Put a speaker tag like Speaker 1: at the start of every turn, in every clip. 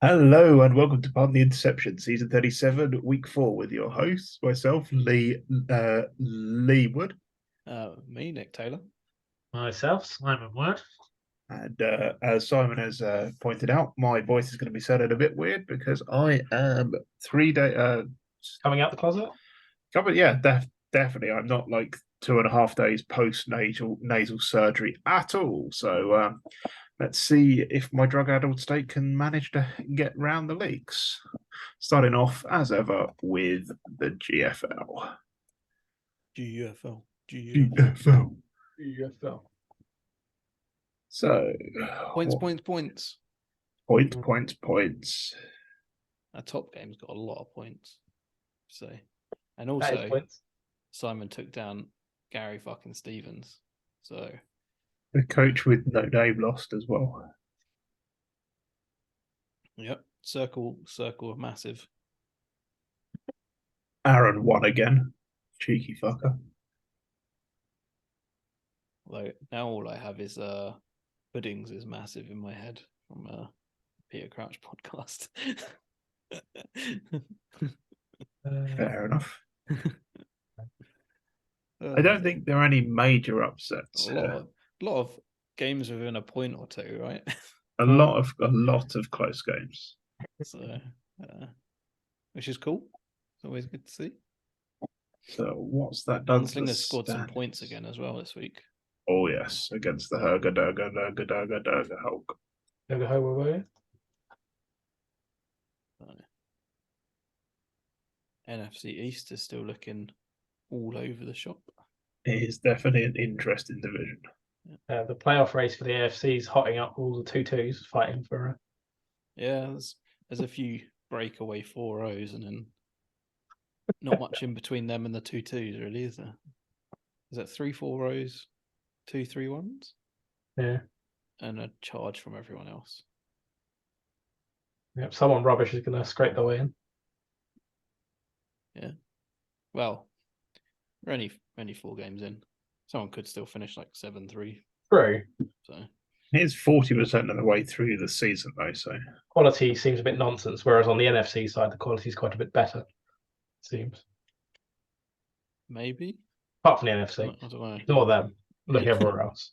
Speaker 1: Hello and welcome to Pardon the Interception, season 37, week 4, with your hosts, myself, Lee Wood,
Speaker 2: Me, Nick Taylor.
Speaker 3: Myself, Simon Word.
Speaker 1: and as Simon has pointed out, my voice is going to be sounding a bit weird because I am 3 day
Speaker 3: Coming out the closet?
Speaker 1: definitely. I'm not like 2.5 days post nasal surgery at all. So let's see if my drug addled state can manage to get round the leaks. Starting off as ever with the GFL.
Speaker 2: GFL.
Speaker 1: GFL.
Speaker 3: UFL.
Speaker 1: So
Speaker 2: Points.
Speaker 1: points.
Speaker 2: Our top game's got a lot of points. So, and
Speaker 3: That is
Speaker 2: also
Speaker 3: points.
Speaker 2: Simon took down Gary fucking Stevens. So
Speaker 1: The coach with no name lost as well.
Speaker 2: yep, circle of massive.
Speaker 1: Aaron won again. Cheeky fucker.
Speaker 2: Although now all I have is puddings is massive in my head from Peter Crouch podcast.
Speaker 1: Fair enough. I don't think there are any major upsets.
Speaker 2: A lot of games within a point or two, right?
Speaker 1: A lot of close games.
Speaker 2: So, which is cool. It's always good to see.
Speaker 1: So what's that done?
Speaker 2: Gunslinger's scored some points again as well this week.
Speaker 1: Oh yes, against the Durga Hulk.
Speaker 2: NFC East is still looking all over the shop.
Speaker 1: It is definitely an interesting division.
Speaker 3: The playoff race for the AFC is hotting up all the 2-2s fighting for.
Speaker 2: Yeah, there's a few breakaway 4-0s and then not much in between them and the 2-2s, really, is there? Is that 3 4-0s, 2 3-1s?
Speaker 3: Yeah.
Speaker 2: And a charge from everyone else.
Speaker 3: Yep, someone rubbish is going to scrape their way in.
Speaker 2: Yeah. Well, we're only 4 games in. Someone could still finish like 7-3.
Speaker 3: True.
Speaker 2: So
Speaker 1: it's 40% of the way through the season, though. So
Speaker 3: quality seems a bit nonsense, whereas on the NFC side, the quality is quite a bit better. It seems.
Speaker 2: Maybe.
Speaker 3: Apart from the NFC,
Speaker 2: I don't know.
Speaker 3: Ignore them. Look everywhere else.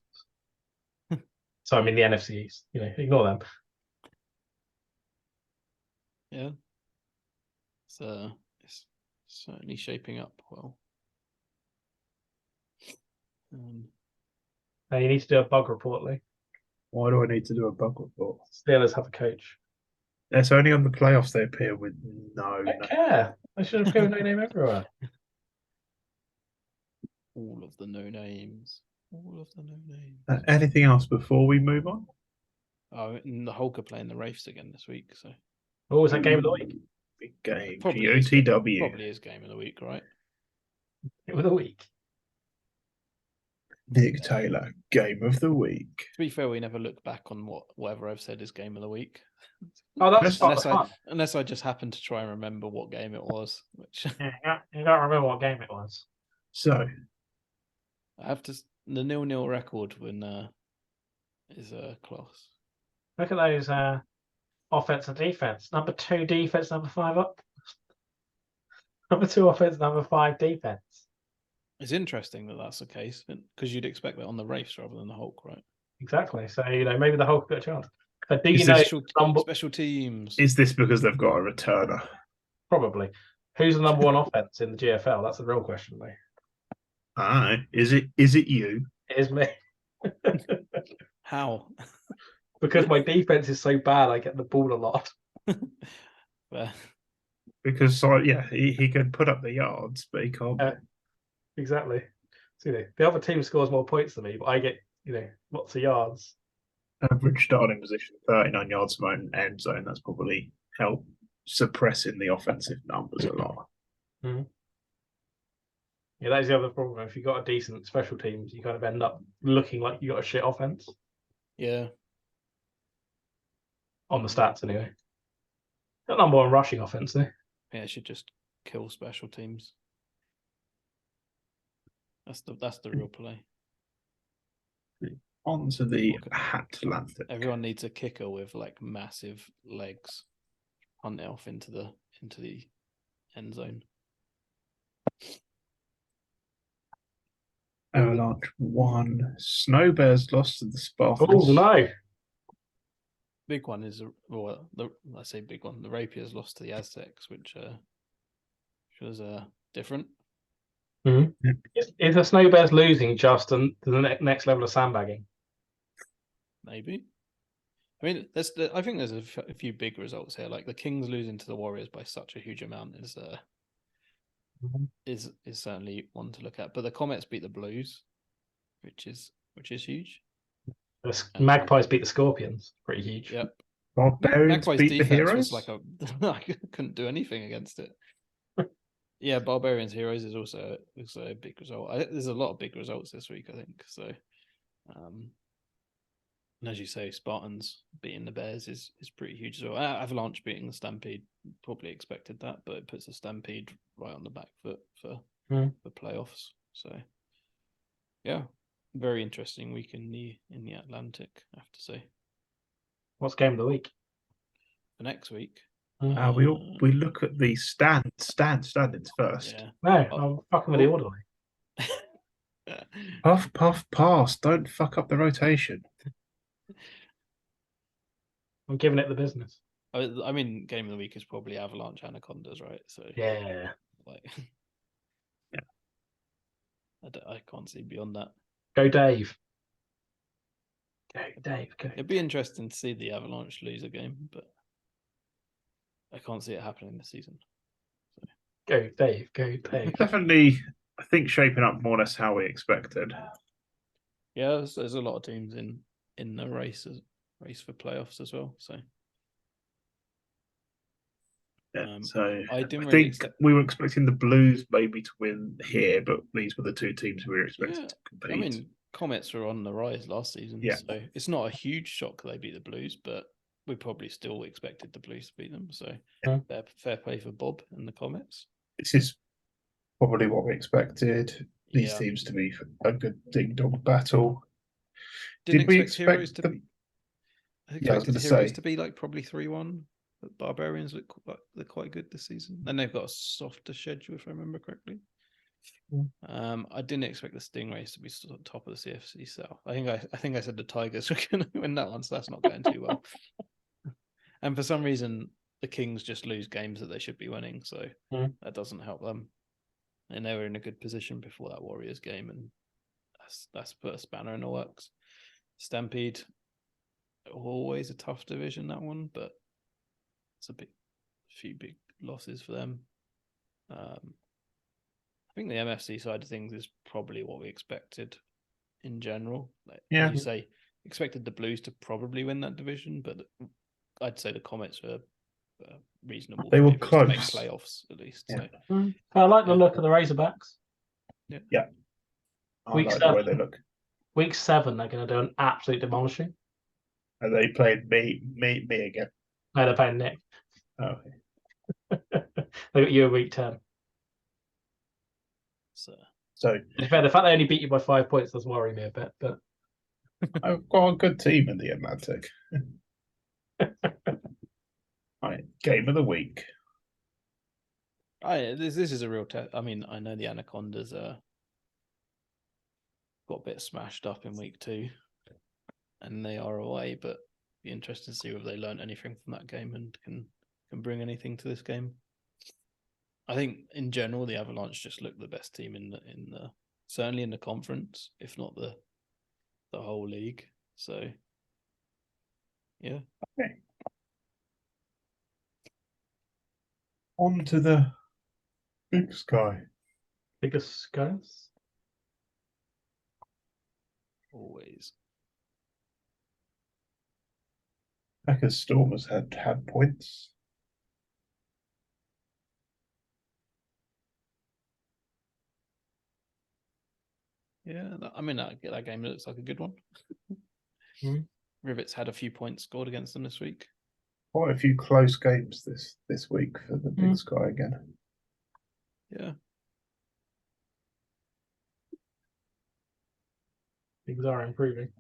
Speaker 3: So I mean the NFC East. Ignore them.
Speaker 2: Yeah. It's certainly shaping up well.
Speaker 3: Now you need to do a bug report, Lee.
Speaker 1: why do I need to do a bug report?
Speaker 3: Steelers have a coach.
Speaker 1: It's only on the playoffs they appear with no.
Speaker 3: I don't care. I should appear with no name everywhere.
Speaker 2: All of the no names.
Speaker 1: Anything else before we move on?
Speaker 2: Oh, and the Hulk are playing the Wraiths again this week. So.
Speaker 3: Oh, is that game of the week?
Speaker 1: Big game.
Speaker 2: Probably
Speaker 1: GOTW.
Speaker 2: Probably is game of the week, right?
Speaker 3: Game of the week.
Speaker 1: Nick Taylor, game of the week.
Speaker 2: To be fair, we never look back on whatever I've said is game of the week.
Speaker 3: Oh, that's fun.
Speaker 2: Unless I just happen to try and remember what game it was. Which
Speaker 3: yeah, you don't remember what game it was.
Speaker 1: So
Speaker 2: I have to the 0-0 record when is class.
Speaker 3: Look at those offense and defense. Number 2 defense, number 5 up. Number 2 offense, number 5 defense.
Speaker 2: It's interesting that that's the case because you'd expect that on the Wraiths rather than the Hulk, right?
Speaker 3: Exactly. So maybe the Hulk got a chance. But do
Speaker 2: you know special teams?
Speaker 1: Is this because they've got a returner?
Speaker 3: Probably. Who's the number 1 offense in the GFL? That's the real question, mate.
Speaker 1: Is it you?
Speaker 3: It is me.
Speaker 2: How?
Speaker 3: Because my defense is so bad, I get the ball a lot.
Speaker 1: Because he can put up the yards, but he can't.
Speaker 3: Exactly. So, the other team scores more points than me, but I get lots of yards.
Speaker 1: Average starting position, 39 yards from own end zone. That's probably helped suppressing the offensive numbers a lot.
Speaker 3: Mm-hmm. Yeah, that is the other problem. If you've got a decent special teams, you kind of end up looking like you got a shit offense.
Speaker 2: Yeah.
Speaker 3: On the stats, anyway. Got number 1 rushing offense, though.
Speaker 2: Yeah, it should just kill special teams. That's the real play.
Speaker 1: On to the Atlantic.
Speaker 2: Everyone needs a kicker with like massive legs. hunt it off into the end zone.
Speaker 1: Avalanche won. Snow Bears lost to the Spartans.
Speaker 3: Oh no!
Speaker 2: Big one is I say big one. The Rapiers lost to the Aztecs, which was different.
Speaker 3: Mm-hmm. Is the Snow Bears losing just to the next level of sandbagging?
Speaker 2: Maybe. I mean, I think there's a few big results here. Like the Kings losing to the Warriors by such a huge amount is certainly one to look at. But the Comets beat the Blues, which is huge.
Speaker 3: The Magpies beat the Scorpions. Pretty huge.
Speaker 2: Yep.
Speaker 1: Barbarians
Speaker 2: Magpies'
Speaker 1: beat the
Speaker 2: defense
Speaker 1: Heroes.
Speaker 2: was like I couldn't do anything against it. Yeah, Barbarians Heroes is also a big result. There's a lot of big results this week, I think. So, and as you say, Spartans beating the Bears is pretty huge as well. Avalanche beating the Stampede, probably expected that, but it puts the Stampede right on the back foot for playoffs. So, yeah, very interesting week in the Atlantic, I have to say.
Speaker 3: What's game of the week?
Speaker 2: For next week.
Speaker 1: We look at the standings first.
Speaker 3: Yeah. No, I'm fucking with the orderly.
Speaker 1: Puff, puff, pass. Don't fuck up the rotation.
Speaker 3: I'm giving it the business.
Speaker 2: I mean, game of the week is probably Avalanche Anacondas, right? So
Speaker 3: yeah,
Speaker 2: like, I can't see beyond that.
Speaker 3: Go Dave. Go Dave. Go.
Speaker 2: It'd be interesting to see the Avalanche lose a game, but I can't see it happening this season. So.
Speaker 3: Go Dave. Go Dave.
Speaker 1: Definitely, I think shaping up more or less how we expected.
Speaker 2: Yeah, there's a lot of teams in the race for playoffs as well. So.
Speaker 1: Yeah, so
Speaker 2: I
Speaker 1: think we were expecting the Blues maybe to win here, but these were the two teams we were expecting to compete.
Speaker 2: I mean, Comets were on the rise last season, so it's not a huge shock they beat the Blues, but we probably still expected the Blues to beat them. So fair play for Bob and the Comets.
Speaker 1: This is probably what we expected. These teams to be a good ding-dong battle.
Speaker 2: Did we expect Heroes to be? I expected Heroes to be like probably 3-1. Barbarians look quite good this season, and they've got a softer schedule if I remember correctly. I didn't expect the Stingrays to be top of the CFC South. I think I said the Tigers were going to win that one, so that's not going too well. And for some reason, the Kings just lose games that they should be winning, so that doesn't help them. And they were in a good position before that Warriors game, and that's put a spanner in the works. Stampede, always a tough division, that one, but it's a few big losses for them. I think the MFC side of things is probably what we expected in general. As you say, expected the Blues to probably win that division, but I'd say the Comets were reasonable.
Speaker 1: They were close
Speaker 2: to make playoffs at least.
Speaker 1: Yeah.
Speaker 2: So.
Speaker 3: I like the look of the Razorbacks.
Speaker 1: Yeah. I
Speaker 3: Week
Speaker 1: like
Speaker 3: 7,
Speaker 1: the way they look.
Speaker 3: Week 7, they're going to do an absolute demolishing.
Speaker 1: And they played me again.
Speaker 3: No, they're playing Nick.
Speaker 1: Oh,
Speaker 3: okay. They got you in week 10.
Speaker 1: So
Speaker 3: in fact, the fact they only beat you by 5 points does worry me a bit. But
Speaker 1: I've got a good team in the Atlantic. Right, game of the week.
Speaker 2: This is a real test. I mean, I know the Anacondas got a bit smashed up in week 2, and they are away. But be interested to see if they learned anything from that game and can bring anything to this game. I think in general the Avalanche just look the best team in the certainly in the conference, if not the whole league. So yeah.
Speaker 1: Okay. On to the Big Sky.
Speaker 3: Biggest skies?
Speaker 2: Always.
Speaker 1: Packers Stormers had points.
Speaker 2: Yeah, I mean that game looks like a good one. Rivets had a few points scored against them this week.
Speaker 1: Quite a few close games this week for the Big Sky again.
Speaker 3: Yeah. Things are improving.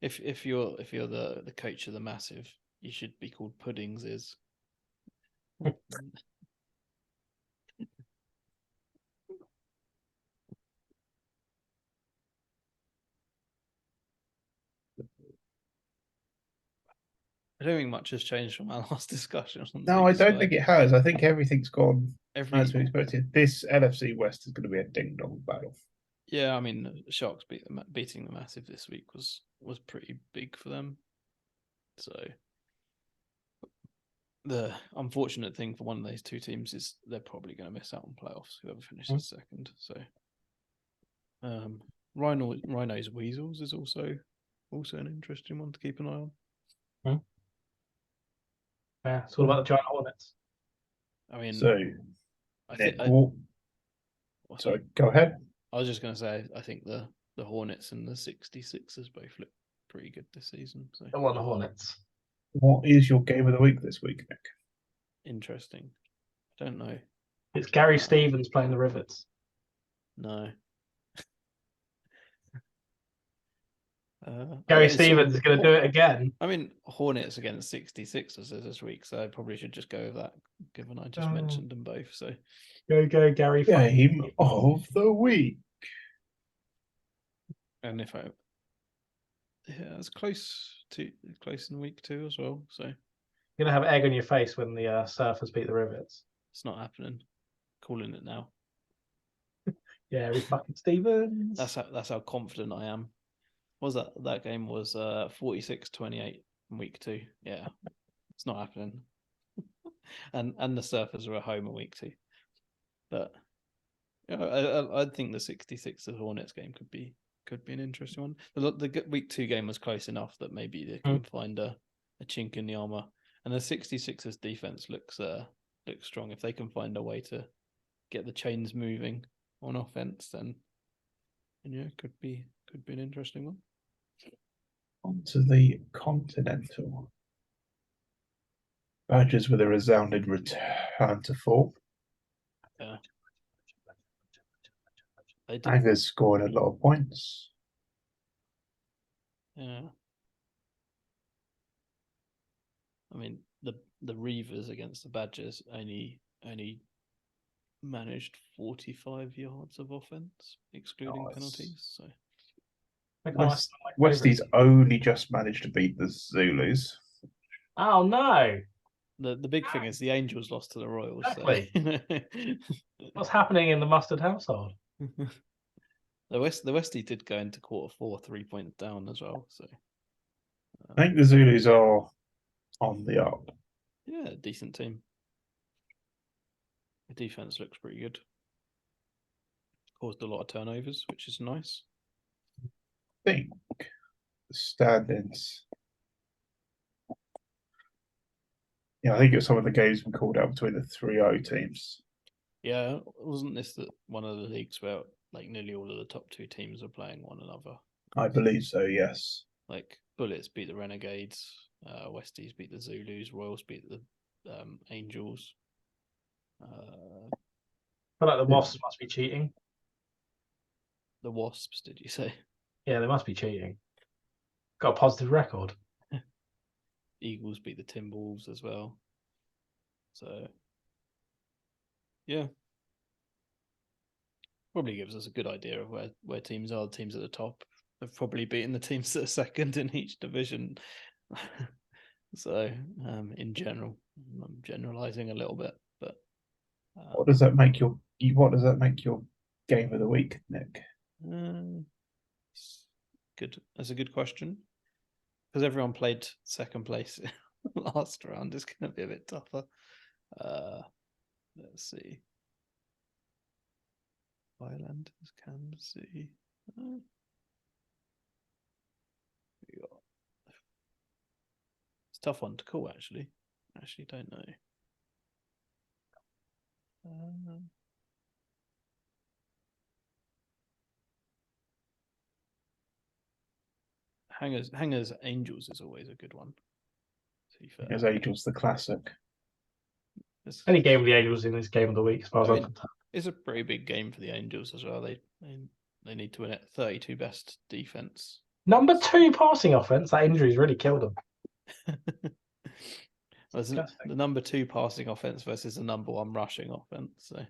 Speaker 2: If you're the coach of the Massive, you should be called Puddings is. I don't think much has changed from our last discussion. On
Speaker 1: No, I
Speaker 2: League
Speaker 1: don't
Speaker 2: Sky.
Speaker 1: think it has. I think everything's gone as we
Speaker 2: Every
Speaker 1: expected. This NFC West is going to be a ding dong battle.
Speaker 2: yeah, I mean, the Sharks beating the Massive this week was pretty big for them. So the unfortunate thing for one of those two teams is they're probably going to miss out on playoffs. Whoever finishes second. So Rhinos Weasels is also an interesting one to keep an eye on.
Speaker 3: Yeah, it's all about the Giant Hornets.
Speaker 2: I mean,
Speaker 1: So,
Speaker 2: I think.
Speaker 1: Sorry, go ahead.
Speaker 2: I was just going to say, I think the Hornets and the 66ers both look pretty good this season. So
Speaker 3: I want the Hornets.
Speaker 1: What is your game of the week this week, Nick?
Speaker 2: interesting. I don't know.
Speaker 3: It's Gary Stevens playing the Rivets.
Speaker 2: No.
Speaker 3: Gary Stevens is going to do it again.
Speaker 2: I mean, Hornets against 66ers this week, so I probably should just go with that, given I just mentioned them both. So
Speaker 3: Go, Gary.
Speaker 1: Game of the week.
Speaker 2: and if it's close in week 2 as well. So
Speaker 3: You're going to have egg on your face when the Surfers beat the Rivets.
Speaker 2: it's not happening. Calling it now.
Speaker 3: Yeah, we fucking Stevens.
Speaker 2: That's how confident I am. What was that game was 46-28 in week 2. Yeah, it's not happening. and the Surfers are at home in week 2. But I think the 66ers Hornets game could be an interesting one. The week 2 game was close enough that maybe they can find a chink in the armor. And the 66ers defense looks strong. If they can find a way to get the chains moving on offense, then yeah, could be an interesting one.
Speaker 1: On to the Continental. Badgers with a resounding return to form.
Speaker 2: Yeah.
Speaker 1: Angers scored a lot of points.
Speaker 2: Yeah. I mean, the Reavers against the Badgers only managed 45 yards of offense, excluding penalties. So
Speaker 1: Westies only just managed to beat the Zulus.
Speaker 3: Oh no!
Speaker 2: The big thing is the Angels lost to the Royals.
Speaker 3: Exactly.
Speaker 2: So.
Speaker 3: What's happening in the Mustard household?
Speaker 2: The Westie did go into quarter 4 3 points down as well. So
Speaker 1: I think the Zulus are on the up.
Speaker 2: yeah, decent team. The defense looks pretty good. Caused a lot of turnovers, which is nice.
Speaker 1: I think the standings. Yeah, I think it's some of the games we called out between the 3-0 teams.
Speaker 2: Yeah, wasn't this one of the leagues where like nearly all of the top 2 teams are playing one another?
Speaker 1: I believe so, yes.
Speaker 2: Like Bullets beat the Renegades, Westies beat the Zulus, Royals beat the Angels.
Speaker 3: I feel like the Wasps must be cheating.
Speaker 2: The Wasps, did you say?
Speaker 3: Yeah, they must be cheating. Got a positive record.
Speaker 2: Eagles beat the Timberwolves as well. So, yeah. Probably gives us a good idea of where teams are. The teams at the top have probably beaten the teams that are second in each division. So, in general, I'm generalizing a little bit, but
Speaker 1: what does that make your game of the week, Nick?
Speaker 2: Good. That's a good question. Because everyone played second place last round, it's going to be a bit tougher. Let's see. Highlanders, Kansas City. It's a tough one to call, actually. I actually don't know. Hangers Angels is always a good one.
Speaker 1: Hangers Angels, the classic.
Speaker 3: Any game of the Angels in this game of the week, as far as I'm concerned.
Speaker 2: It's a pretty big game for the Angels as well. They need to win it. 32 best defense.
Speaker 3: Number 2 passing offense. That injury's really killed them.
Speaker 2: There's
Speaker 3: Disgusting.
Speaker 2: the number 2 passing offense versus the number 1 rushing offense. So
Speaker 3: You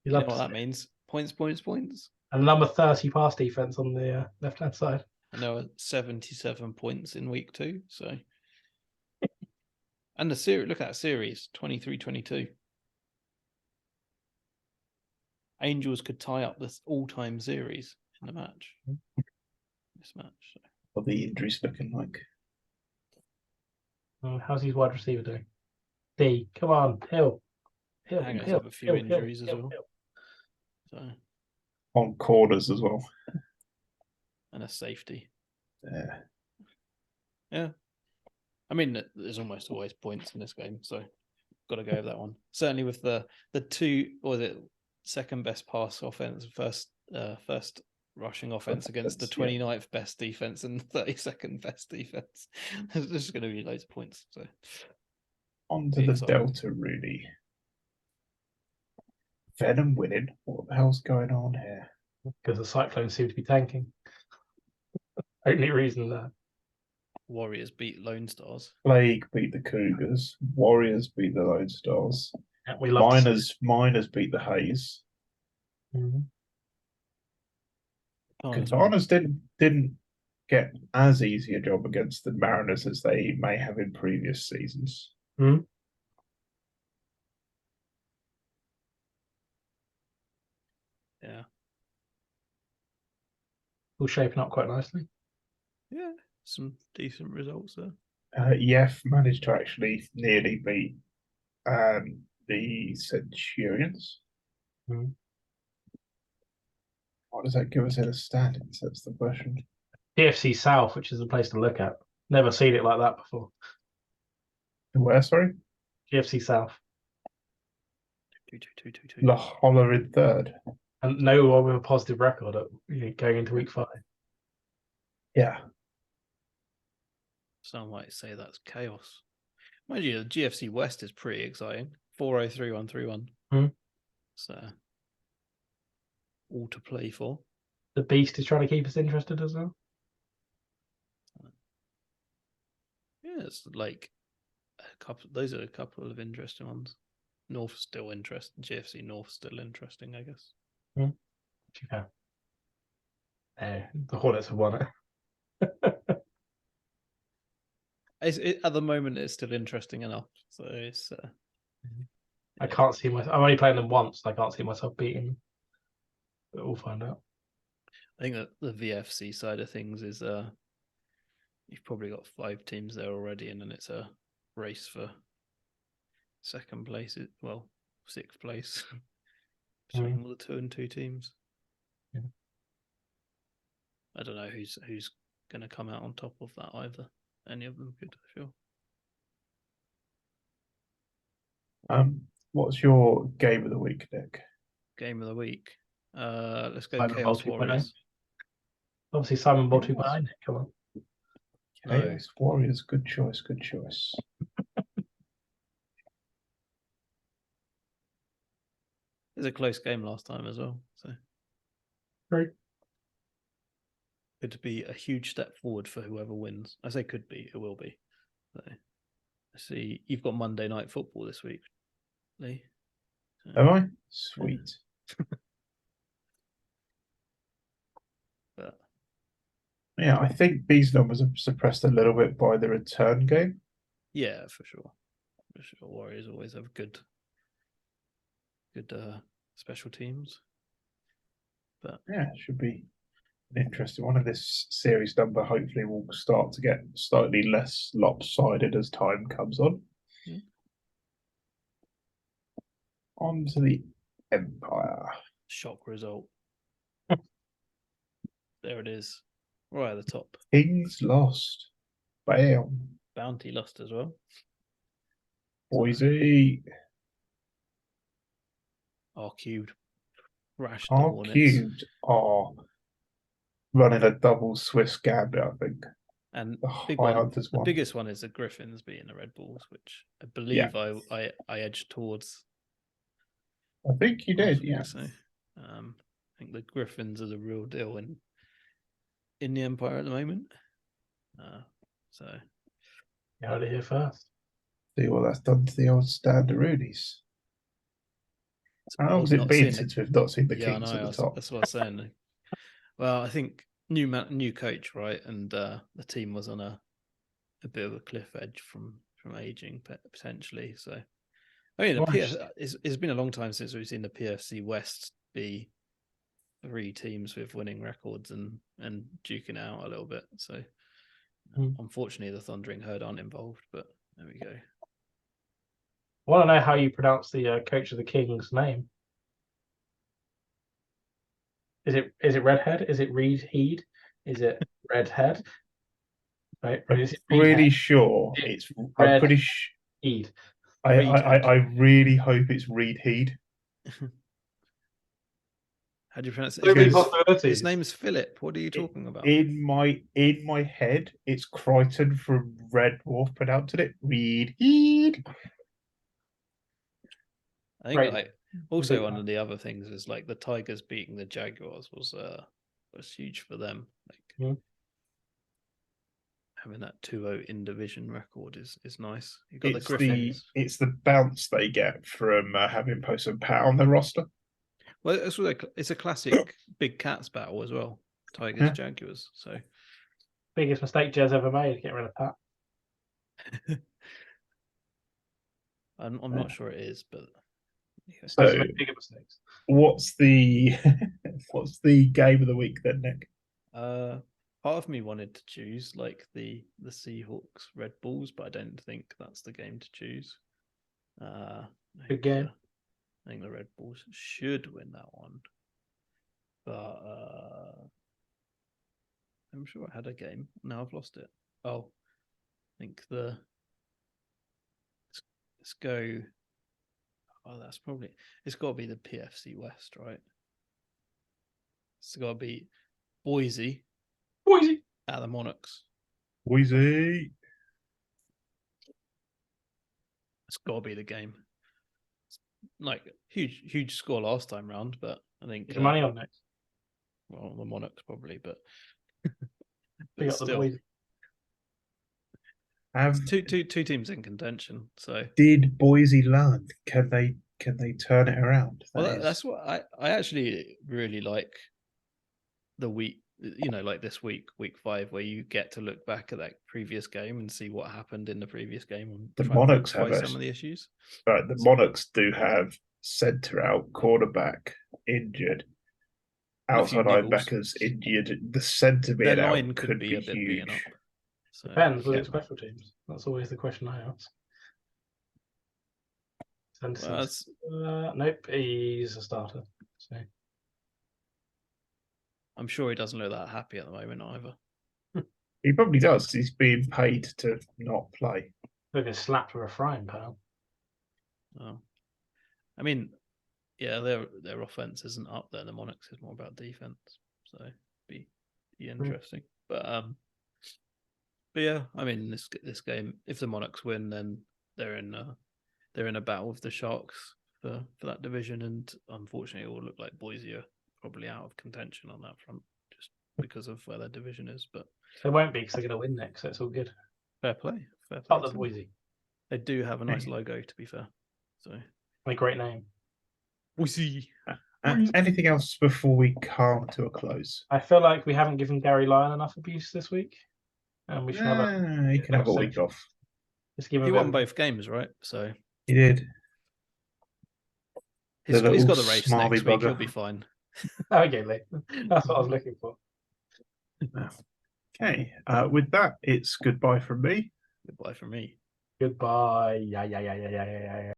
Speaker 2: you know
Speaker 3: love
Speaker 2: what
Speaker 3: to
Speaker 2: that
Speaker 3: see it.
Speaker 2: means? Points, points, points.
Speaker 3: And number 30 pass defense on the left-hand side.
Speaker 2: And there were 77 points in week 2. So, and the series, look at that series 23-22. Angels could tie up this all-time series in the match. This match. So.
Speaker 1: What the injuries looking like?
Speaker 3: How's his wide receiver doing? D, come on, Hill.
Speaker 2: Hangers have a few injuries as well. So,
Speaker 1: On corners as well.
Speaker 2: and a safety.
Speaker 1: Yeah.
Speaker 2: Yeah. I mean, there's almost always points in this game, so got to go with that one. Certainly with the 2 or the second best pass offense, first rushing offense against the 29th best defense and 32nd best defense. There's just going to be loads of points. So
Speaker 1: On to the Delta, really. Venom winning. What the hell's going on here?
Speaker 3: Because the Cyclones seem to be tanking. Only reason that.
Speaker 2: Warriors beat Lone Stars.
Speaker 1: Plague beat the Cougars. Warriors beat the Lone Stars.
Speaker 3: Yeah, we love
Speaker 1: Miners beat the Hayes.
Speaker 2: Oh,
Speaker 1: Katanas didn't get as easy a job against the Mariners as they may have in previous seasons.
Speaker 2: yeah.
Speaker 3: All shaping up quite nicely.
Speaker 2: Yeah, some decent results there.
Speaker 1: Yef managed to actually nearly beat the Centurions. What does that give us in the standings? That's the question.
Speaker 3: GFC South, which is a place to look at. Never seen it like that before.
Speaker 1: Where, sorry?
Speaker 3: GFC South.
Speaker 2: 2-2-2-2-2.
Speaker 1: La Holler in third.
Speaker 3: And no one with a positive record going into week 5.
Speaker 1: Yeah.
Speaker 2: Some might say that's chaos. Mind you, the GFC West is pretty exciting. 4-0-3-1-3-1. So all to play for.
Speaker 3: The Beast is trying to keep us interested as well.
Speaker 2: Yeah, it's like a couple. Those are a couple of interesting ones. North still interesting. GFC North still interesting, I guess.
Speaker 3: Okay. The Hornets have won it.
Speaker 2: At the moment, it's still interesting enough. So it's.
Speaker 3: I can't see myself. I'm only playing them once. I can't see myself beating them. But we'll find out.
Speaker 2: I think that the VFC side of things is you've probably got 5 teams there already, and then it's a race for second place. Well, 6th place between all the 2 and 2 teams.
Speaker 3: Yeah.
Speaker 2: I don't know who's going to come out on top of that either. Any of them could, I feel.
Speaker 1: What's your game of the week, Nick?
Speaker 2: Game of the week. Let's go
Speaker 3: Simon
Speaker 2: Chaos
Speaker 3: Ball 2.0.
Speaker 2: Warriors.
Speaker 3: Obviously, Simon Ball 2.0. Come on.
Speaker 1: Chaos Warriors. Good choice. Good choice.
Speaker 2: It was a close game last time as well. So
Speaker 3: Great.
Speaker 2: could be a huge step forward for whoever wins. I say could be, it will be. So, I see you've got Monday Night Football this week, Lee. So,
Speaker 1: Am I? Sweet.
Speaker 2: but
Speaker 1: Yeah, I think these numbers are suppressed a little bit by the return game.
Speaker 2: yeah, for sure. For sure. Warriors always have good special teams. But
Speaker 1: yeah, it should be an interesting one. And this series number hopefully will start to get slightly less lopsided as time comes on.
Speaker 2: Yeah.
Speaker 1: On to the Empire.
Speaker 2: Shock result. There it is. Right at the top.
Speaker 1: Kings lost. Bam.
Speaker 2: Bounty lost as well.
Speaker 1: Boise.
Speaker 2: R cubed. Rashed the
Speaker 1: R
Speaker 2: Hornets.
Speaker 1: cubed are running a double Swiss gambit, I think.
Speaker 2: And
Speaker 1: The
Speaker 2: big
Speaker 1: High
Speaker 2: one,
Speaker 1: Hunters
Speaker 2: the
Speaker 1: won.
Speaker 2: biggest one is the Griffins beating the Red Bulls, which I believe I edged towards.
Speaker 1: I think you did, yeah.
Speaker 2: So, I think the Griffins are the real deal in the Empire at the moment. So
Speaker 3: You heard it here first.
Speaker 1: See what that's done to the old standaroonies. How long has it
Speaker 2: Not
Speaker 1: been
Speaker 2: seeing the-
Speaker 1: since we've not seen the
Speaker 2: Yeah, I
Speaker 1: Kings
Speaker 2: know.
Speaker 1: at the top?
Speaker 2: That's what I was saying. Well, I think new coach, right? And the team was on a bit of a cliff edge from aging potentially. So, I mean, it's been a long time since we've seen the PFC West be 3 teams with winning records and duking out a little bit. So, unfortunately, the Thundering Herd aren't involved. But there we go.
Speaker 3: I want to know how you pronounce the coach of the Kings' name. Is it Redhead? Is it Reed Heed? Is it Redhead? Right?
Speaker 1: I'm pretty sure it's. I'm pretty sure.
Speaker 3: Heed.
Speaker 1: I really hope it's Reed Heed.
Speaker 2: How do you pronounce it?
Speaker 3: So many possibilities.
Speaker 2: His name is Philip. What are you talking about?
Speaker 1: In my head, it's Crichton from Red Dwarf pronouncing it. Reed Heed.
Speaker 2: I think like also one of the other things is like the Tigers beating the Jaguars was huge for them. Like having that 2-0 in division record is nice. You got the Griffins.
Speaker 1: It's the bounce they get from having Post Pat on the roster.
Speaker 2: Well, it's a classic Big Cats battle as well. Tigers Jaguars. So
Speaker 3: biggest mistake Jez ever made, getting rid of Pat.
Speaker 2: I'm not sure it is, but
Speaker 1: so
Speaker 3: bigger mistakes.
Speaker 1: What's the game of the week then, Nick?
Speaker 2: Part of me wanted to choose like the Seahawks Red Bulls, but I don't think that's the game to choose.
Speaker 3: Good game.
Speaker 2: I think the Red Bulls should win that one, but I'm sure I had a game. Now I've lost it. Oh, I think let's go. Oh, it's got to be the PFC West, right? It's got to be Boise at the Monarchs.
Speaker 1: Boise.
Speaker 2: It's got to be the game. Like huge score last time round, but I think
Speaker 3: Get money on next.
Speaker 2: Well, the Monarchs probably, but,
Speaker 3: still.
Speaker 2: Have two teams in contention. So
Speaker 1: did Boise learn? Can they turn it around?
Speaker 2: That's what I actually really like the week. Like this week 5, where you get to look back at that previous game and see what happened in the previous game and
Speaker 1: the Monarchs have
Speaker 2: some of the issues.
Speaker 1: Right, the Monarchs do have centre out, quarterback injured, outside linebackers injured. The centre being out could be huge.
Speaker 2: Up, so.
Speaker 3: Depends with special teams. That's always the question I ask. Nope, he's a starter. So.
Speaker 2: I'm sure he doesn't look that happy at the moment either.
Speaker 1: He probably does. He's being paid to not play.
Speaker 3: Look, he's slapped with a frying pan.
Speaker 2: Oh, I mean, yeah, their offense isn't up there. The Monarchs is more about defense, so be interesting. But yeah, I mean, this game, if the Monarchs win, then they're in a battle with the Sharks for that division, and unfortunately, it will look like Boise are probably out of contention on that front, just because of where their division is. But
Speaker 3: they won't be because they're going to win next, so it's all good.
Speaker 2: Fair play.
Speaker 3: Up the Boise.
Speaker 2: They do have a nice logo, to be fair. So
Speaker 3: a great name.
Speaker 2: Boise.
Speaker 1: Anything else before we come to a close?
Speaker 3: I feel like we haven't given Gary Lyon enough abuse this week, and we should have
Speaker 1: he can have a week off.
Speaker 3: Just give him.
Speaker 2: He won both games, right? So
Speaker 1: he did.
Speaker 2: He's got the race next week. He'll be fine.
Speaker 3: Okay, Lee. That's what I was looking for.
Speaker 1: Okay. With that, it's goodbye from me.
Speaker 2: Goodbye from me.
Speaker 3: Goodbye. Yeah.